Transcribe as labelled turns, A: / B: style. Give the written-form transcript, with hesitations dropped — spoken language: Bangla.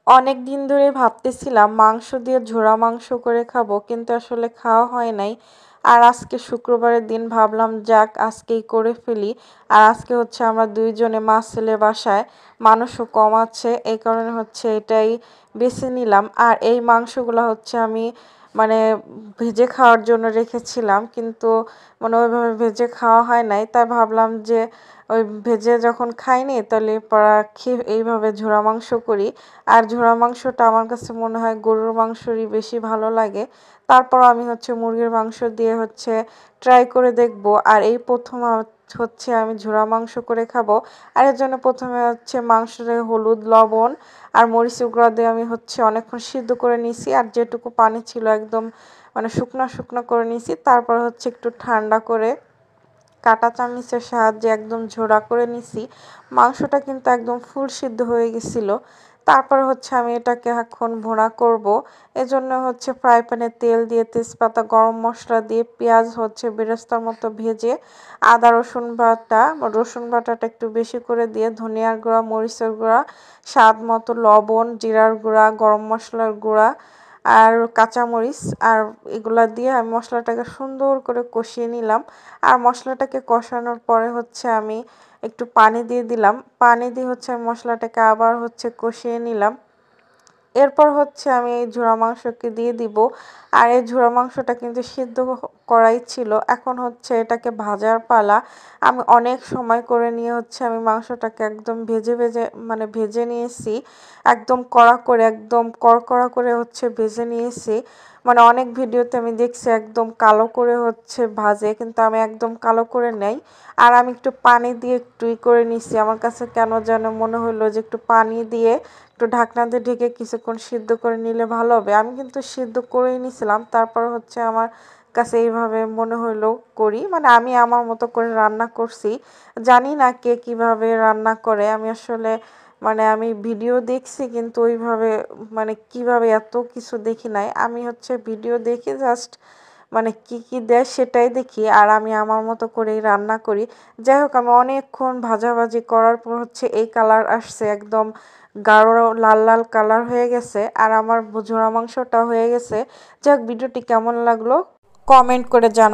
A: অনেক দিন ধরে ভাবতেছিলাম মাংস দিয়ে ঝোড়া মাংস করে খাবো, কিন্তু আসলে খাওয়া হয় নাই। আর আজকে শুক্রবারের দিন ভাবলাম যাক আজকেই করে ফেলি। আর আজকে হচ্ছে আমরা দুইজনে মা ছেলে বাসায়, মানুষও কম আছে, এই কারণে হচ্ছে এটাই বেছে নিলাম। আর এই মাংসগুলো হচ্ছে আমি মানে ভেজে খাওয়ার জন্য রেখেছিলাম, কিন্তু মানে ওইভাবে ভেজে খাওয়া হয় নাই, তাই ভাবলাম যে ওই ভেজে যখন খাইনি তাহলে পরা খেয়ে এইভাবে ঝোড়া মাংস করি। আর ঝোড়া মাংসটা আমার কাছে মনে হয় গরুর মাংসরই বেশি ভালো লাগে। তারপর আমি হচ্ছে মুরগির মাংস দিয়ে হচ্ছে ট্রাই করে দেখব। আর এই প্রথম হচ্ছে আমি ঝোড়া মাংস করে খাবো। আর এর জন্য প্রথমে হচ্ছে মাংসে হলুদ, লবণ আর মরিচের গুঁড়া দিয়ে আমি হচ্ছে অনেকক্ষণ সিদ্ধ করে নিয়েছি। আর যেটুকু পানি ছিল একদম মানে শুকনা শুকনা করে নিয়েছি। তারপর হচ্ছে একটু ঠান্ডা করে কাঁটা চামচের সাহায্যে একদম ঝোড়া করে নিছি। মাংসটা কিন্তু একদম ফুল সিদ্ধ হয়ে গেছিল। তারপর হচ্ছে আমি এটাকে এখন ভুনা করব। এজন্য হচ্ছে ফ্রাই প্যানে তেল দিয়ে তেজপাতা, গরম মশলা দিয়ে পেঁয়াজ হচ্ছে বেরেস্তার মতো ভেজে আদা রসুন বাটাটা একটু বেশি করে দিয়ে ধনিয়ার গুঁড়া, মরিচের গুঁড়া, স্বাদ মতো লবণ, জিরার গুঁড়া, গরম মশলার গুঁড়া আর কাঁচামরিচ আর এগুলা দিয়ে আমি মশলাটাকে সুন্দর করে কষিয়ে নিলাম। আর মশলাটাকে কষানোর পরে হচ্ছে আমি একটু পানি দিয়ে দিলাম। পানি দিয়ে হচ্ছে আমি মশলাটাকে আবার হচ্ছে কষিয়ে নিলাম। এরপর হচ্ছে আমি এই ঝোড়া মাংসকে দিয়ে দিব। আর এই ঝোড়া মাংসটা কিন্তু সিদ্ধ করাই ছিল, এখন হচ্ছে এটাকে ভাজার পালা। আমি অনেক সময় করে নিয়ে হচ্ছে আমি মাংসটাকে একদম ভেজে নিয়েছি, একদম কড়া করে, একদম কড়কড়া করে হচ্ছে ভেজে নিয়েছি। মানে অনেক ভিডিওতে আমি দেখছি একদম কালো করে হচ্ছে ভাজে, কিন্তু আমি একদম কালো করে নেই। আর আমি একটু পানি দিয়ে একটু করে নিছি, আমার কাছে কেন যেন মনে হলো যে একটু পানি দিয়ে একটু ঢাকনা দিয়ে ঢেকে কিছুক্ষণ সিদ্ধ করে নিলে ভালো হবে। আমি কিন্তু সিদ্ধ করেই নিছিলাম, তারপর হচ্ছে আমার কাছে এইভাবে মনে হইলো করি, মানে আমি আমার মতো করে রান্না করছি। জানি না কে কিভাবে রান্না করে, আমি আসলে মানে আমি ভিডিও দেখছি কিন্তু ওইভাবে মানে কিভাবে এত কিছু দেখি নাই। আমি হচ্ছে ভিডিও দেখে জাস্ট মানে কি কি দেয় সেটাই দেখি, আর আমি আমার মতো করেই রান্না করি। যাই হোক, আমি অনেকক্ষণ ভাজাভাজি করার পর হচ্ছে এই কালার আসছে, একদম গাঢ় লাল লাল কালার হয়ে গেছে আর আমার ঝোড়া মাংসটা হয়ে গেছে। যাক, ভিডিওটি কেমন লাগলো কমেন্ট করে জানাও।